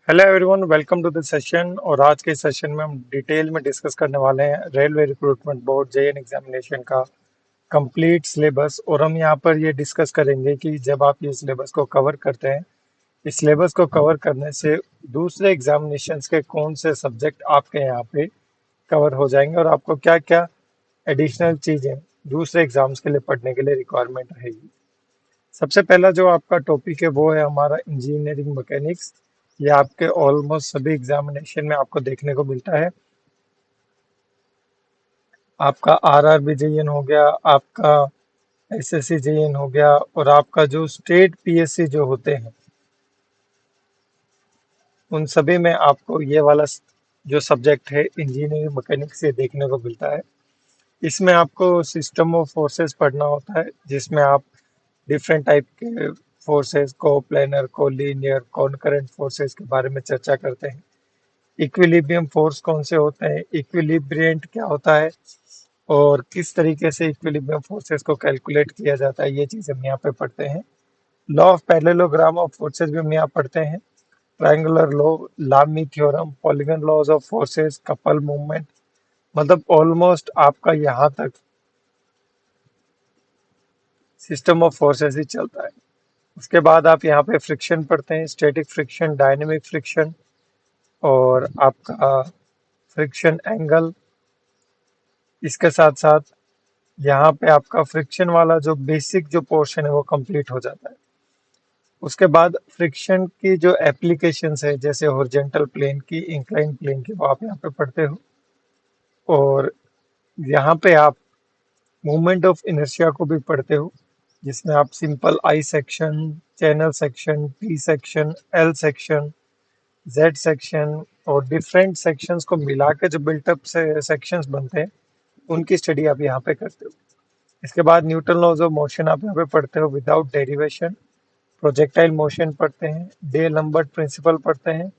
Hello everyone, welcome to the session. और आज के सेशन में हम डिटेल में डिस्कस करने वाले हैं railway recruitment board JN examination का कंप्लीट सिलेबस। और हम यहाँ पर ये डिस्कस करेंगे कि जब आप ये सिलेबस को कवर करते हैं, इस सिलेबस को कवर करने से दूसरे एग्जामिनेशंस के कौन से सब्जेक्ट आपके यहाँ पे कवर हो जाएंगे और आपको क्या क्या एडिशनल चीज़ें दूसरे एग्जाम्स के लिए पढ़ने के लिए रिक्वायरमेंट रहेगी। सबसे पहला जो आपका टॉपिक है वो है हमारा इंजीनियरिंग मैकेनिक्स। ये आपके ऑलमोस्ट सभी एग्जामिनेशन में आपको देखने को मिलता है। आपका आरआरबी जेईएन हो गया, आपका एसएससी जेईएन हो गया, और आपका जो स्टेट पीएससी जो होते हैं उन सभी में आपको ये वाला जो सब्जेक्ट है इंजीनियरिंग मैकेनिक्स से देखने को मिलता है। इसमें आपको सिस्टम ऑफ फोर्सेस पढ़ना होता है, जिसमें आप डिफरेंट टाइप के फोर्सेस को प्लेनर को लीनियर कॉनकरेंट फोर्सेस के बारे में चर्चा करते हैं। इक्विलिब्रियम फोर्स कौन से होते हैं, इक्विलिब्रियंट क्या होता है, और किस तरीके से इक्विलिब्रियम फोर्सेस को कैलकुलेट किया जाता है, ये चीज़ हम यहाँ पे पढ़ते हैं। Law of parallelogram of forces भी हम यहाँ पढ़ते हैं। Triangular law, Lami theorem, polygon laws of forces, couple movement, मतलब ऑलमोस्ट आपका यहाँ तक सिस्टम ऑफ फोर्सेस ही चलता है। उसके बाद आप यहाँ पे फ्रिक्शन पढ़ते हैं, स्टैटिक फ्रिक्शन, डायनेमिक फ्रिक्शन, और आपका फ्रिक्शन एंगल। इसके साथ साथ यहाँ पे आपका फ्रिक्शन वाला जो बेसिक जो पोर्शन है वो कंप्लीट हो जाता है। उसके बाद फ्रिक्शन की जो एप्लीकेशंस है, जैसे हॉरिजॉन्टल प्लेन की, इंक्लाइन प्लेन की, वो आप यहाँ पे पढ़ते हो। और यहाँ पे आप मूवमेंट ऑफ इनर्शिया को भी पढ़ते हो, जिसमें आप simple I section, channel section, T section, L section, Z section और डिफरेंट सेक्शंस को मिला के जो बिल्टअप से सेक्शंस बनते हैं उनकी स्टडी आप यहाँ पे करते हो। इसके बाद न्यूटन लॉज ऑफ मोशन आप यहाँ पे पढ़ते हो विदाउट डेरिवेशन। प्रोजेक्टाइल मोशन पढ़ते हैं, डे लंबर्ट प्रिंसिपल पढ़ते हैं,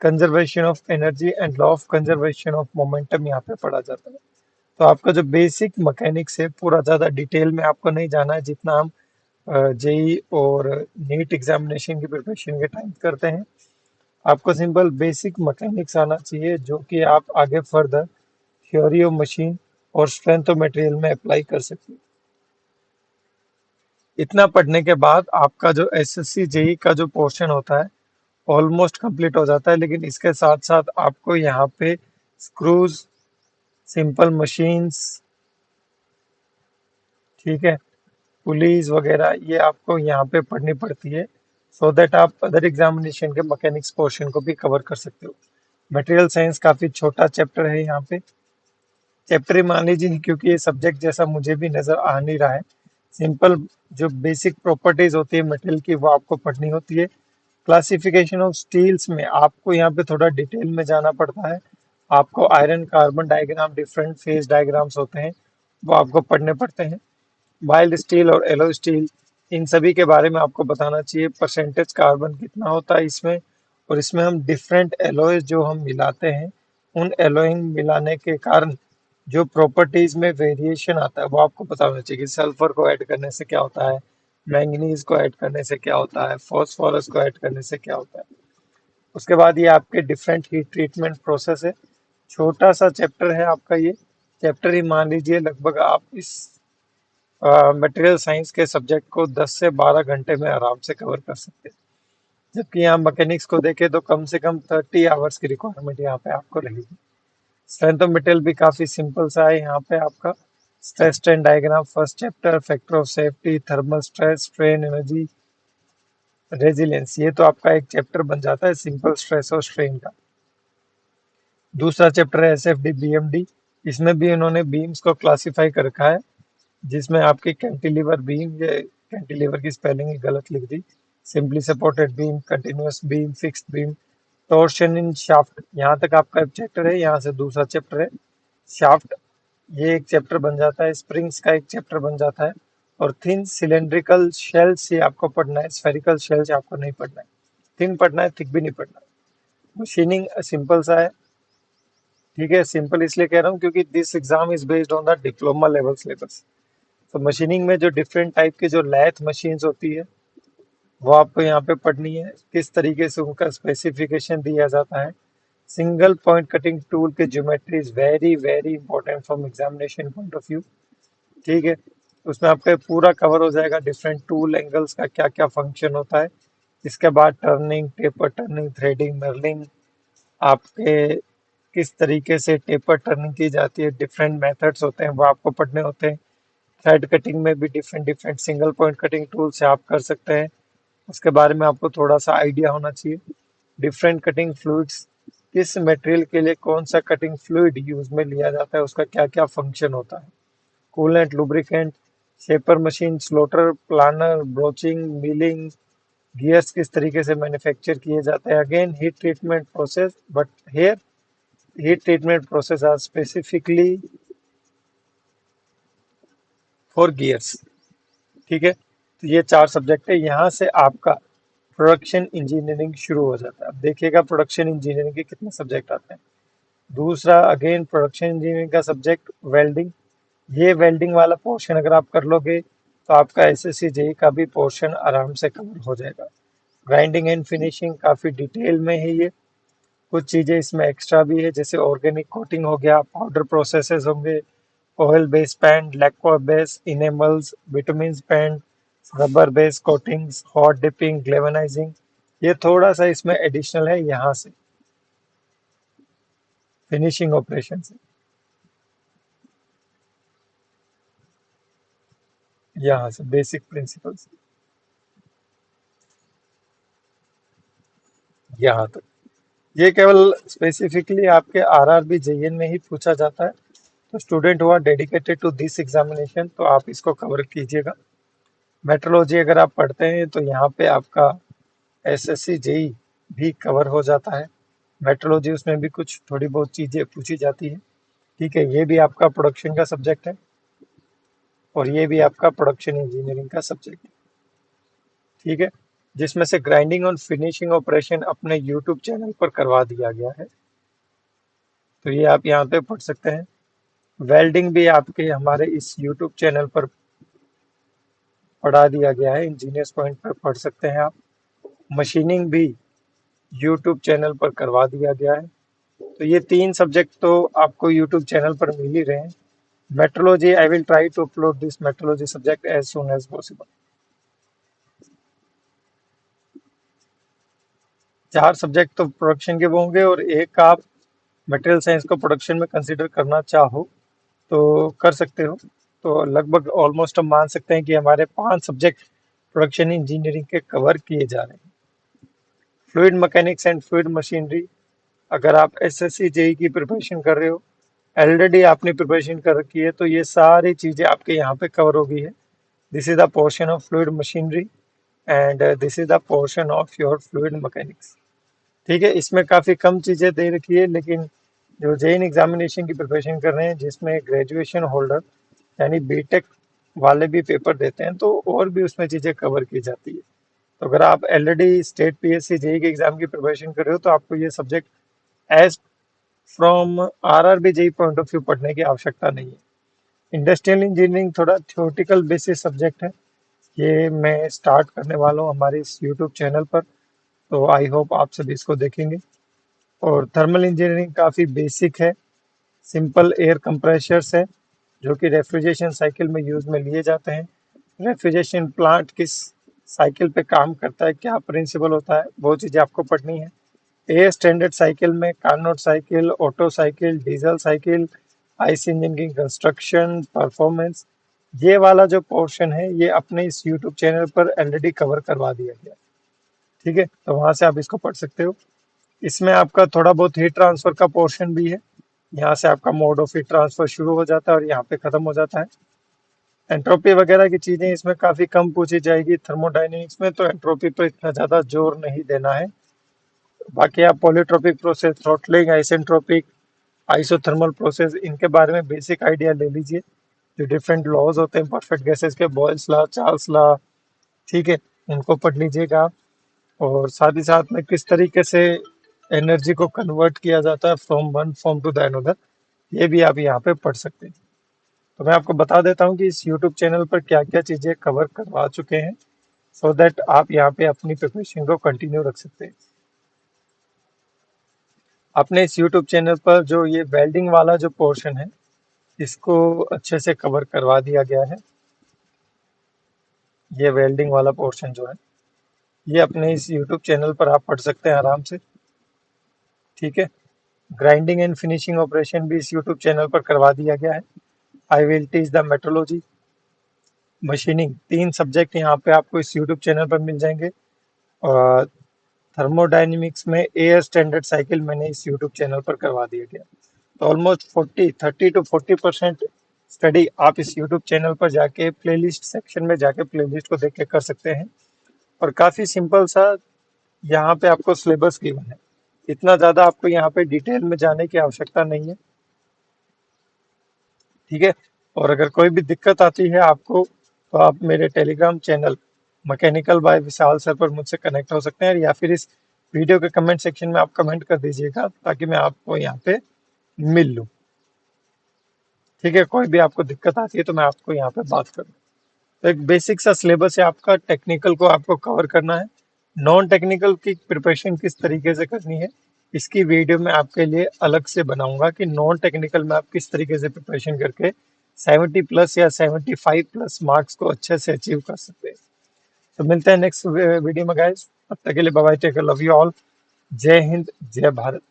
conservation of energy and law of conservation of momentum यहाँ पे पढ़ा जाता है। तो आपका जो बेसिक मैकेनिक्स है पूरा ज़्यादा डिटेल में आपको नहीं जाना है, जितना हम जेई और नीट एग्जामिनेशन की प्रिपरेशन के टाइम करते हैं। आपको सिंपल बेसिक मैकेनिक्स आना चाहिए, जो कि आप आगे फर्दर थ्योरी ऑफ मशीन और स्ट्रेंथ ऑफ मटेरियल में अप्लाई कर सकते हैं। इतना पढ़ने के बाद आपका जो एसएससी जेई का जो पोर्शन होता है ऑलमोस्ट कंप्लीट हो जाता है। लेकिन इसके साथ साथ आपको यहाँ पे स्क्रूज, सिंपल मशीन्स, ठीक है, पुलीज वगैरह, ये आपको यहाँ पे पढ़नी पड़ती है, सो दैट आप अदर एग्जामिनेशन के मैकेनिक्स पोर्शन को भी कवर कर सकते हो। मटेरियल साइंस काफी छोटा चैप्टर है यहाँ पे। चैप्टर ही मान लीजिए, क्योंकि ये सब्जेक्ट जैसा मुझे भी नजर आ नहीं रहा है। सिंपल जो बेसिक प्रॉपर्टीज होती है मटेरियल की वो आपको पढ़नी होती है। क्लासिफिकेशन ऑफ स्टील्स में आपको यहाँ पे थोड़ा डिटेल में जाना पड़ता है। आपको iron carbon diagram, different phase diagrams होते हैं, वो आपको पढ़ने पड़ते हैं। माइल्ड स्टील और एलो स्टील, इन सभी के बारे में आपको बताना चाहिए। परसेंटेज कार्बन कितना होता है इसमें, और इसमें हम डिफरेंट एलोइज जो हम मिलाते हैं, उन एलोइंग मिलाने के कारण जो प्रॉपर्टीज में वेरिएशन आता है वो आपको पता होना चाहिए कि सल्फर को ऐड करने से क्या होता है, मैंगनीज को ऐड करने से क्या होता है, फॉस्फोरस को ऐड करने से क्या होता है। उसके बाद ये आपके डिफरेंट हीट ट्रीटमेंट प्रोसेस है। छोटा सा चैप्टर है आपका ये। चैप्टर ही मान लीजिए लगभग आप इस मटेरियल साइंस के सब्जेक्ट को 10 से 12 घंटे में आराम से कवर कर सकते हैं। जबकि यहाँ मैकेनिक्स को देखें तो कम से कम 30 आवर्स की रिक्वायरमेंट यहाँ पे आपको रहेगी। स्ट्रेंथ ऑफ मटेरियल भी काफी सिंपल सा है यहाँ पे आपका। Stress strain diagram first chapter, factor of safety, thermal stress, strain energy, resilience, ये तो आपका एक चैप्टर बन जाता है सिंपल स्ट्रेस और स्ट्रेन का। दूसरा चैप्टर है एसएफडी बीएमडी। इसमें भी इन्होंने बीम्स को क्लासिफाई कर रखा है, जिसमें आपकी कैंटिलीवर बीम, ये कैंटिलीवर की स्पेलिंग ही गलत लिख दी, simply supported beam, continuous beam, fixed beam, torsion in shaft, यहाँ तक आपका एक चैप्टर है। यहाँ से दूसरा चैप्टर है शाफ्ट, ये एक चैप्टर बन जाता है। स्प्रिंग्स का एक चैप्टर बन जाता है। और थिन सिलेंड्रिकल शेल्स ये आपको पढ़ना है, स्फेरिकल शेल्स आपको नहीं पढ़ना है। थिन पढ़ना है, थिक भी नहीं पढ़ना है। मशीनिंग सिंपल सा है, ठीक है। सिंपल इसलिए कह रहा हूँ क्योंकि this exam is based on the diploma level syllabus. तो मशीनिंग में जो डिफरेंट टाइप की जो लैथ मशीन्स होती है, वो आपको यहाँ पे पढ़नी है। किस तरीके से उनका स्पेसिफिकेशन दिया जाता है। सिंगल पॉइंट कटिंग टूल के geometry is very very important from examination point of view. ठीक है, उसमें आपका पूरा कवर हो जाएगा, डिफरेंट टूल एंगल्स का क्या क्या फंक्शन होता है। इसके बाद turning, taper turning, threading, mirroring, आपके किस तरीके से टेपर टर्निंग की जाती है, डिफरेंट मेथड्स होते हैं वो आपको पढ़ने होते हैं। थ्रेड कटिंग में भी different different single point cutting tool से आप कर सकते हैं, उसके बारे में आपको थोड़ा सा आइडिया होना चाहिए। डिफरेंट कटिंग फ्लूइड्स, किस मटेरियल के लिए कौन सा कटिंग फ्लूइड यूज में लिया जाता है, उसका क्या क्या फंक्शन होता है। Coolant, lubricant, shaper machine, slotter, planer, broaching, milling, gears किस तरीके से मैन्युफैक्चर किए जाते हैं। Again heat treatment process, but here heat treatment process are specifically for gears. ठीक है, तो ये 4 सब्जेक्ट है। यहाँ से आपका प्रोडक्शन इंजीनियरिंग शुरू हो जाता है। अब देखिएगा प्रोडक्शन इंजीनियरिंग के कितने सब्जेक्ट आते हैं। दूसरा, अगेन प्रोडक्शन इंजीनियरिंग का सब्जेक्ट वेल्डिंग। ये वेल्डिंग वाला पोर्शन अगर आप कर लोगे तो आपका एसएससी जेई का भी पोर्शन आराम से कवर हो जाएगा। ग्राइंडिंग एंड फिनिशिंग काफ़ी डिटेल में है ये। कुछ चीज़ें इसमें एक्स्ट्रा भी है, जैसे ऑर्गेनिक कोटिंग हो गया, पाउडर प्रोसेसेस होंगे, oil base paint, lacquer base, enamels, bitumen paint, rubber base coatings, hot dipping, galvanising, ये थोड़ा सा इसमें एडिशनल है यहाँ से, फिनिशिंग ऑपरेशन से। यहाँ से बेसिक प्रिंसिपल्स यहाँ तक। ये केवल स्पेसिफिकली आपके आरआरबी जेईएन में ही पूछा जाता है, तो स्टूडेंट हुआ डेडिकेटेड टू दिस एग्जामिनेशन तो आप इसको कवर कीजिएगा। मेट्रोलॉजी अगर आप पढ़ते हैं तो यहाँ पे आपका एसएससी जेई भी कवर हो जाता है। मेट्रोलॉजी उसमें भी कुछ थोड़ी बहुत चीज़ें पूछी जाती है। ठीक है, ये भी आपका प्रोडक्शन का सब्जेक्ट है और ये भी आपका प्रोडक्शन इंजीनियरिंग का सब्जेक्ट है। ठीक है, जिसमें से ग्राइंडिंग और फिनिशिंग ऑपरेशन अपने यूट्यूब चैनल पर करवा दिया गया है, तो ये आप यहाँ पे पढ़ सकते हैं। वेल्डिंग भी आपके हमारे इस यूट्यूब चैनल पर पढ़ा दिया गया है, इंजीनियर्स पॉइंट पर पढ़ सकते हैं आप। मशीनिंग भी यूट्यूब चैनल पर करवा दिया गया है। तो ये 3 सब्जेक्ट तो आपको यूट्यूब चैनल पर मिल ही रहे हैं। Metrology, I will try to upload this metrology subject as soon as possible. 4 subject तो प्रोडक्शन के वो होंगे और एक आप मटेरियल साइंस को प्रोडक्शन में कंसिडर करना चाहो तो कर सकते हो। तो लगभग ऑलमोस्ट हम मान सकते हैं कि हमारे 5 सब्जेक्ट प्रोडक्शन इंजीनियरिंग के कवर किए जा रहे हैं। Fluid mechanics and fluid machinery, अगर आप एसएससी जेई की प्रिपरेशन कर रहे हो, ऑलरेडी आपने प्रिपरेशन कर रखी है, तो ये सारी चीज़ें आपके यहाँ पे कवर हो गई है। This is the portion of fluid machinery and this is the portion of your fluid mechanics. ठीक है, इसमें काफ़ी कम चीज़ें दे रखी है, लेकिन जो जेईन एग्जामिनेशन की प्रिपरेशन कर रहे हैं जिसमें ग्रेजुएशन होल्डर यानी बीटेक वाले भी पेपर देते हैं, तो और भी उसमें चीज़ें कवर की जाती है। तो अगर आप ऑलरेडी स्टेट पीएससी जेई के एग्जाम की प्रिपरेशन कर रहे हो तो आपको ये subject as from RRB JE point of view पढ़ने की आवश्यकता नहीं है। इंडस्ट्रियल इंजीनियरिंग थोड़ा थ्योरेटिकल बेसिस सब्जेक्ट है, ये मैं स्टार्ट करने वाला हूँ हमारे इस यूट्यूब चैनल पर, तो आई होप आप सभी इसको देखेंगे। और थर्मल इंजीनियरिंग काफ़ी बेसिक है, सिंपल एयर कंप्रेशर्स है जो कि रेफ्रिजरेशन साइकिल में यूज में लिए जाते हैं। रेफ्रिजरेशन प्लांट किस साइकिल पे काम करता है, क्या प्रिंसिपल होता है, वो चीज़ें आपको पढ़नी है। एयर स्टैंडर्ड साइकिल में Carnot cycle, auto cycle, diesel cycle, IC engine की कंस्ट्रक्शन, परफॉर्मेंस, ये वाला जो पोर्शन है ये अपने इस यूट्यूब चैनल पर ऑलरेडी कवर करवा दिया गया। ठीक है, तो वहाँ से आप इसको पढ़ सकते हो। इसमें आपका थोड़ा बहुत हीट ट्रांसफर का पोर्शन भी है, यहाँ से आपका मोड ऑफ हीट ट्रांसफर शुरू हो जाता है और यहाँ पे खत्म हो जाता है। एंट्रोपी वगैरह की चीज़ें इसमें काफ़ी कम पूछी जाएगी थर्मोडायनेमिक्स में, तो एंट्रोपी पर इतना ज़्यादा जोर नहीं देना है। बाकी आप polytropic process, throttling, isentropic, isothermal process, इनके बारे में बेसिक आइडिया ले लीजिए। जो डिफरेंट लॉज होते हैं परफेक्ट गैसेस के, बॉयल्स लॉ, चार्ल्स लॉ, ठीक है, उनको पढ़ लीजिएगा आप। और साथ ही साथ में किस तरीके से एनर्जी को कन्वर्ट किया जाता है from one form to the another, ये भी आप यहाँ पे पढ़ सकते हैं। तो मैं आपको बता देता हूँ कि इस यूट्यूब चैनल पर क्या क्या चीज़ें कवर करवा चुके हैं। सो दैट आप यहाँ पे अपनी प्रिपरेशन को कंटिन्यू रख सकते हैं। अपने इस यूट्यूब चैनल पर जो ये वेल्डिंग वाला जो पोर्शन है, इसको अच्छे से कवर करवा दिया गया है। ये वेल्डिंग वाला पोर्शन जो है, ये अपने इस यूट्यूब चैनल पर आप पढ़ सकते हैं आराम से। ठीक है। ग्राइंडिंग एंड फिनिशिंग ऑपरेशन भी इस यूट्यूब चैनल पर करवा दिया गया है। I will teach the metrology, machining, 3 subject यहाँ पे आपको इस यूट्यूब चैनल पर मिल जाएंगे। और थर्मोडायनेमिक्स में एयर स्टैंडर्ड साइकिल मैंने इस यूट्यूब चैनल पर करवा दिया गया। तो ऑलमोस्ट 30 to 40% स्टडी आप इस यूट्यूब चैनल पर जाके प्लेलिस्ट सेक्शन में जाके प्लेलिस्ट को देख के कर सकते हैं। और काफ़ी सिंपल सा यहाँ पे आपको सिलेबस गिवन है। इतना ज़्यादा आपको यहाँ पे डिटेल में जाने की आवश्यकता नहीं है। ठीक है। और अगर कोई भी दिक्कत आती है आपको, तो आप मेरे टेलीग्राम चैनल मैकेनिकल बाय विशाल सर पर मुझसे कनेक्ट हो सकते हैं, या फिर इस वीडियो के कमेंट सेक्शन में आप कमेंट कर दीजिएगा ताकि मैं आपको यहाँ पे मिल लूँ। ठीक है। कोई भी आपको दिक्कत आती है तो मैं आपको यहाँ पे बात करूँ। तो एक बेसिक सा सिलेबस है आपका, टेक्निकल को आपको कवर करना है। नॉन टेक्निकल की प्रिपरेशन किस तरीके से करनी है, इसकी वीडियो मैं आपके लिए अलग से बनाऊंगा कि नॉन टेक्निकल में आप किस तरीके से प्रिपरेशन करके 70+ या 75+ मार्क्स को अच्छे से अचीव कर सकते हैं। तो मिलते हैं नेक्स्ट वीडियो में गाइस। तब तक के लिए bye bye, take care, love you all. जय हिंद, जय भारत।